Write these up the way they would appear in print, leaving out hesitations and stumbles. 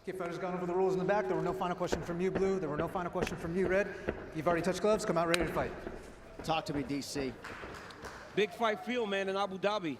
Okay, fighters gone over the rules in the back. There were no final questions from you, Blue. There were no final questions from you, Red. You've already touched gloves. Come out ready to fight. Talk to me, DC. Big fight field, man, in Abu Dhabi.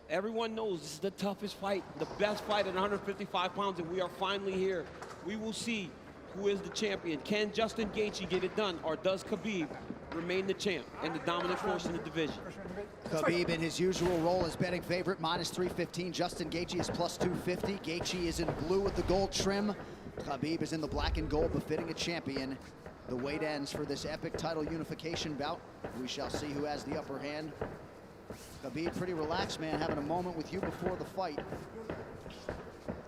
Everyone knows this is the toughest fight, the best fight at 155 pounds, and we are finally here. We will see who is the champion. Can Justin Gaethje get it done, or does Khabib remain the champ and the dominant force in the division? Khabib, in his usual role as betting favorite, -315. Justin Gaethje is +250. Gaethje is in blue with the gold trim. Khabib is in the black and gold, befitting a champion. The wait ends for this epic title unification bout. We shall see who has the upper hand. Khabib, pretty relaxed, man, having a moment with you before the fight.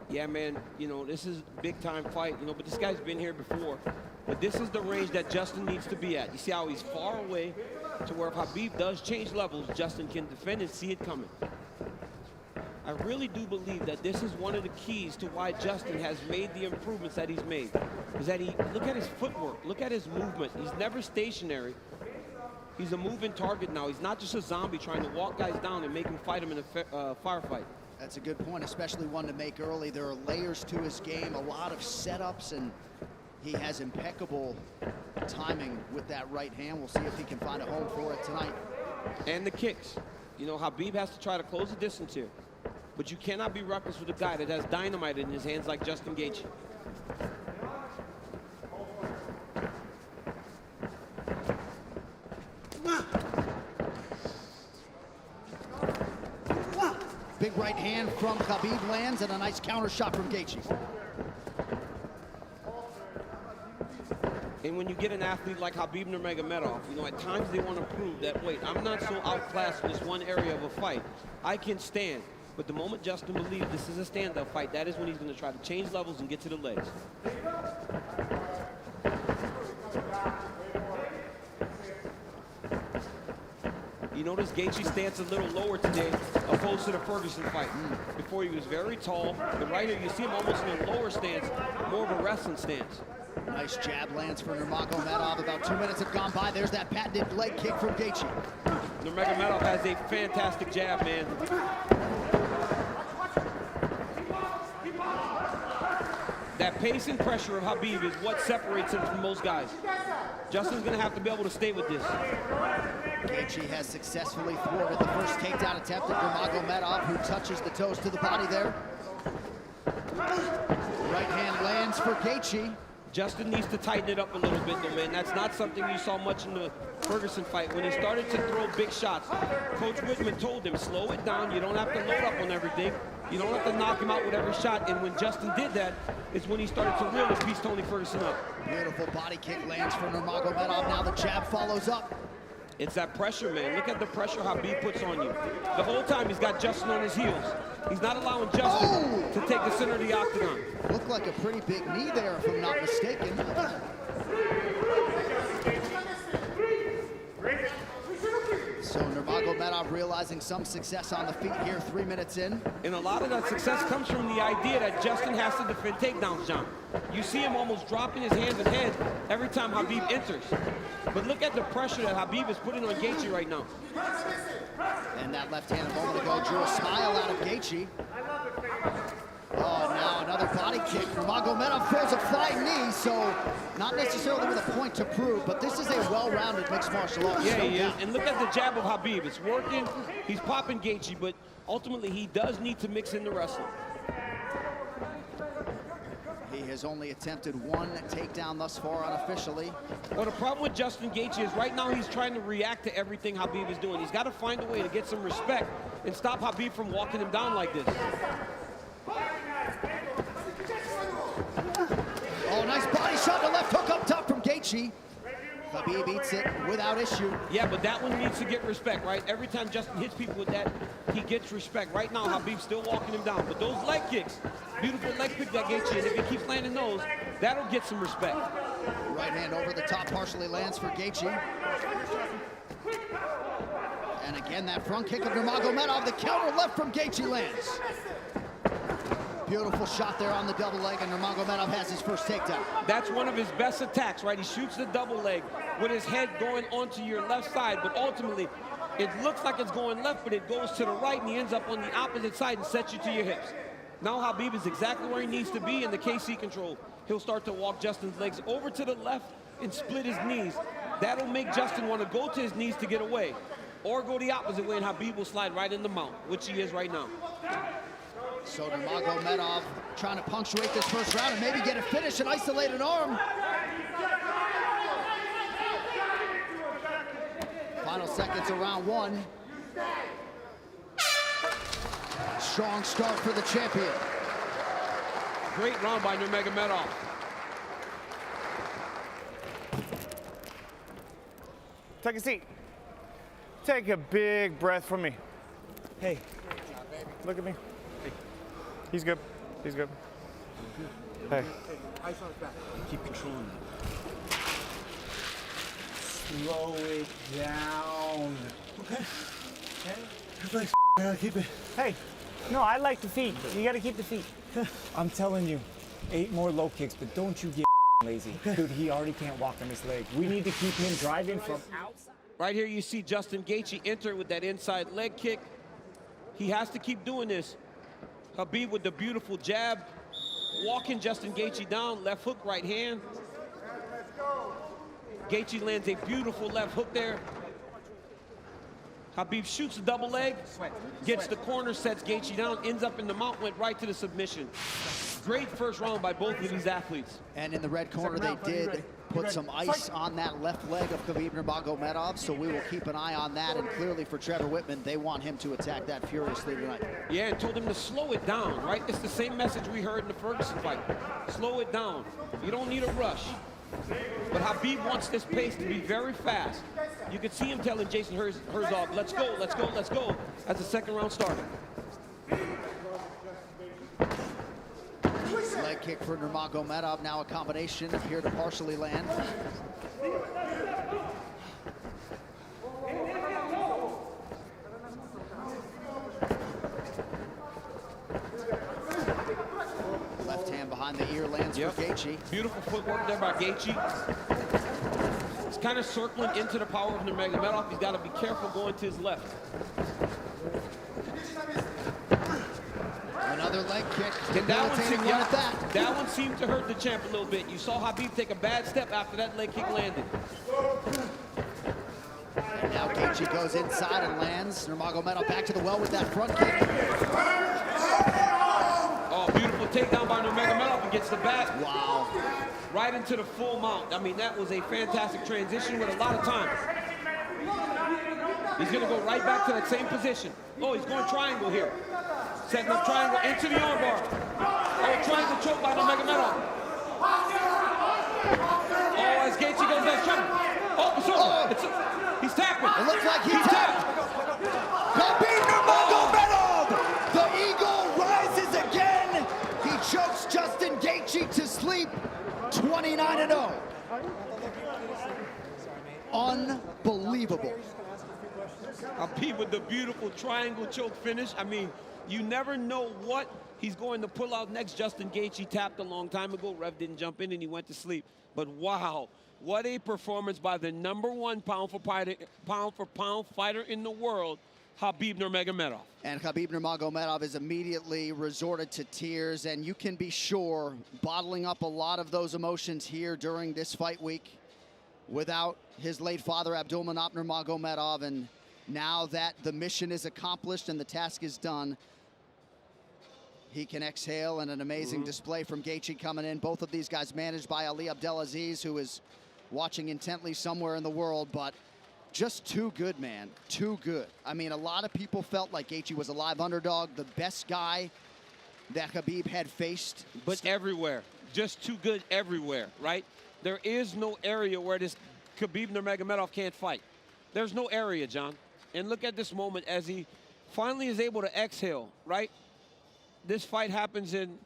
Yeah, man, you know, this is a big-time fight, you know, but this guy's been here before. But this is the range that Justin needs to be at. You see how he's far away to where if Khabib does change levels, Justin can defend and see it coming. I really do believe that this is one of the keys to why Justin has made the improvements that he's made. Is that look at his footwork, look at his movement. He's never stationary. He's a moving target now. He's not just a zombie trying to walk guys down and make them fight him in a firefight. That's a good point, especially one to make early. There are layers to his game, a lot of setups, and he has impeccable timing with that right hand. We'll see if he can find a home for it tonight. And the kicks. You know, Khabib has to try to close the distance here. But you cannot be reckless with a guy that has dynamite in his hands like Justin Gaethje. Big right hand from Khabib lands, and a nice counter shot from Gaethje. And when you get an athlete like Khabib Nurmagomedof, you know, at times they want to prove that, wait, I'm not so outclassed in this one area of a fight. I can stand. But the moment Justin believes this is a stand-up fight, that is when he's going to try to change levels and get to the legs. You notice Gaethje stands a little lower today, opposed to the Ferguson fight. Before he was very tall, but right here you see him almost in a lower stance, more of a wrestling stance. Nice jab lands for Nurmagomedov. About 2 minutes have gone by. There's that patented leg kick from Gaethje. Nurmagomedov has a fantastic jab, man. That pace and pressure of Khabib is what separates him from most guys. Justin's going to have to be able to stay with this. Gaethje has successfully thwarted the first takedown attempt of Nurmagomedov, who touches the toes to the body there. Right hand lands for Gaethje. Justin needs to tighten it up a little bit, though, man. That's not something you saw much in the Ferguson fight. When he started to throw big shots, Coach Whitman told him, slow it down. You don't have to load up on everything. You don't have to knock him out with every shot. And when Justin did that, it's when he started to really piece Tony Ferguson up. Beautiful body kick lands for Nurmagomedov. Now the jab follows up. It's that pressure, man. Look at the pressure Khabib puts on you. The whole time he's got Justin on his heels. He's not allowing Justin to take the center of the octagon. Looked like a pretty big knee there, if I'm not mistaken. So Nurmagomedov realizing some success on the feet here, 3 minutes in. And a lot of that success comes from the idea that Justin has to defend takedowns, John. You see him almost dropping his hands and heads every time Khabib enters. But look at the pressure that Khabib is putting on Gaethje right now. And that left hand a moment ago drew a smile out of Gaethje. Oh, now another body kick. Nurmagomedov throws a flying knee, so not necessarily with a point to prove, but this is a well-rounded mixed martial arts. Yeah, he is. And look at the jab of Khabib. It's working. He's popping Gaethje, but ultimately he does need to mix in the wrestling. He has only attempted one takedown thus far unofficially. Well, the problem with Justin Gaethje is right now he's trying to react to everything Khabib is doing. He's got to find a way to get some respect and stop Khabib from walking him down like this. Oh, nice body shot, the left hook up top from Gaethje. Khabib eats it without issue. Yeah, but that one needs to get respect, right? Every time Justin hits people with that, he gets respect. Right now, Khabib's still walking him down. But those leg kicks, beautiful leg kick that Gaethje, and if he keeps landing those, that'll get some respect. Right hand over the top partially lands for Gaethje. And again, that front kick of Nurmagomedov, the counter left from Gaethje lands. Beautiful shot there on the double leg, and Nurmagomedov has his first takedown. That's one of his best attacks, right? He shoots the double leg with his head going onto your left side, but ultimately, it looks like it's going left, but it goes to the right, and he ends up on the opposite side and sets you to your hips. Now Khabib is exactly where he needs to be in the KC control. He'll start to walk Justin's legs over to the left and split his knees. That'll make Justin want to go to his knees to get away, or go the opposite way, and Khabib will slide right in the mount, which he is right now. So Nurmagomedov trying to punctuate this first round and maybe get a finish and isolate an arm. Final seconds of round one. Strong start for the champion. Great round by Nurmagomedov. Take a seat. Take a big breath from me. Hey, look at me. Hey. He's good. He's good. Hey. Ice on his back. Keep controlling it. Slow it down. Okay. Okay? Relax, gotta keep it. Hey. No, I like the feet. You gotta keep the feet. I'm telling you, 8 more low kicks, but don't you get lazy. Dude, he already can't walk on his leg. We need to keep him driving from outside. Right here you see Justin Gaethje enter with that inside leg kick. He has to keep doing this. Khabib with the beautiful jab, walking Justin Gaethje down, left hook, right hand. Gaethje lands a beautiful left hook there. Khabib shoots a double leg, gets the corner, sets Gaethje down, ends up in the mount, went right to the submission. Great first round by both of these athletes. And in the red corner, they did put some ice on that left leg of Khabib Nurmagomedov, so we will keep an eye on that. And clearly for Trevor Whitman, they want him to attack that furiously tonight. Yeah, and told him to slow it down, right? It's the same message we heard in the Ferguson fight. Slow it down. You don't need a rush. But Khabib wants this pace to be very fast. You could see him telling Jason Herzog, let's go, let's go, let's go, as the second round started. Leg kick for Nurmagomedov, now a combination here to partially land. Left hand behind the ear lands for Gaethje. Beautiful footwork there by Gaethje. He's kind of circling into the power of Nurmagomedov. He's got to be careful going to his left. Another leg kick. That one seemed to hurt the champ a little bit. You saw Khabib take a bad step after that leg kick landed. And now Gaethje goes inside and lands. Nurmagomedov back to the well with that front kick. Oh, beautiful takedown by Nurmagomedov and gets the back. Wow. Right into the full mount. I mean, that was a fantastic transition with a lot of time. He's gonna go right back to that same position. Oh, he's going triangle here. Setting up triangle into the armbar. Oh, triangle choke by Nurmagomedov. Oh, as Gaethje goes down, trouble. Oh, it's over. He's tapping. It looks like he tapped. Khabib Nurmagomedov! The eagle rises again. He chokes Justin Gaethje to sleep. 29-0. Unbelievable. Khabib with the beautiful triangle choke finish. I mean, you never know what he's going to pull out next. Justin Gaethje tapped a long time ago. Rev didn't jump in and he went to sleep. But wow, what a performance by the #1 pound for pound fighter in the world, Khabib Nurmagomedov. And Khabib Nurmagomedov is immediately resorted to tears, and you can be sure bottling up a lot of those emotions here during this fight week without his late father Abdulmanap Nurmagomedov. And now that the mission is accomplished and the task is done, he can exhale, and an amazing display from Gaethje coming in. Both of these guys managed by Ali Abdelaziz, who is watching intently somewhere in the world, but just too good, man, too good. I mean, a lot of people felt like Gaethje was a live underdog, the best guy that Khabib had faced. But everywhere, just too good everywhere, right? There is no area where this Khabib Nurmagomedov can't fight. There's no area, John. And look at this moment as he finally is able to exhale, right? This fight happens in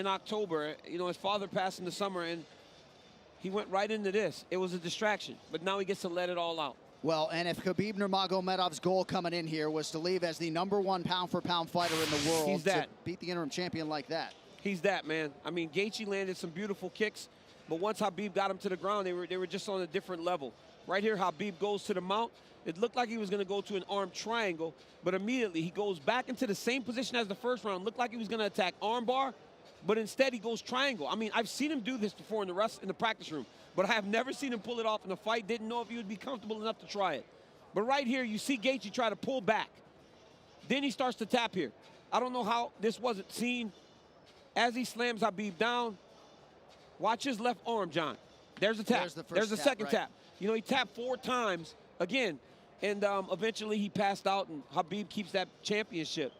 October. You know, his father passed in the summer, and he went right into this. It was a distraction, but now he gets to let it all out. Well, and if Khabib Nurmagomedov's goal coming in here was to leave as the #1 pound-for-pound fighter in the world, He's that. to beat the interim champion like that. He's that, man. I mean, Gaethje landed some beautiful kicks, but once Khabib got him to the ground, they were just on a different level. Right here, Khabib goes to the mount. It looked like he was going to go to an arm triangle, but immediately he goes back into the same position as the first round. Looked like he was going to attack armbar, but instead he goes triangle. I mean, I've seen him do this before in the practice room, but I have never seen him pull it off in a fight. Didn't know if he would be comfortable enough to try it. But right here, you see Gaethje try to pull back. Then he starts to tap here. I don't know how this wasn't seen. As he slams Khabib down, watch his left arm, John. There's a tap. There's the second tap. You know, he tapped 4 times again, and eventually he passed out, and Khabib keeps that championship.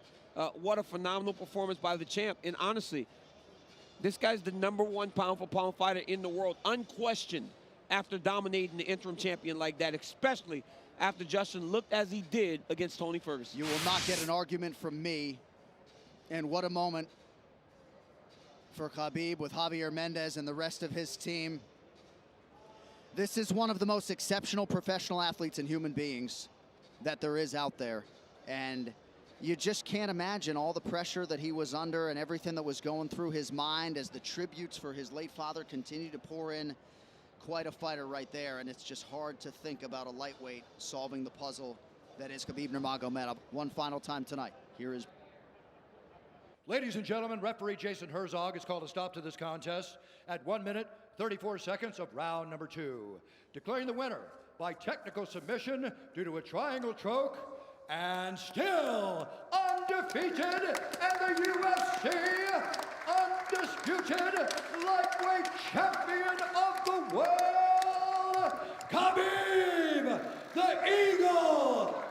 What a phenomenal performance by the champ. And honestly, this guy's the #1 pound-for-pound fighter in the world, unquestioned, after dominating the interim champion like that, especially after Justin looked as he did against Tony Ferguson. You will not get an argument from me. And what a moment for Khabib with Javier Mendez and the rest of his team. This is one of the most exceptional professional athletes and human beings that there is out there. And you just can't imagine all the pressure that he was under and everything that was going through his mind as the tributes for his late father continue to pour in. Quite a fighter right there, and it's just hard to think about a lightweight solving the puzzle that is Khabib Nurmagomedov. One final time tonight. Here is... Ladies and gentlemen, referee Jason Herzog has called a stop to this contest at 1 minute, 34 seconds of round number 2. Declaring the winner by technical submission due to a triangle choke, and still undefeated, and the UFC undisputed lightweight champion of the world, Khabib, the Eagle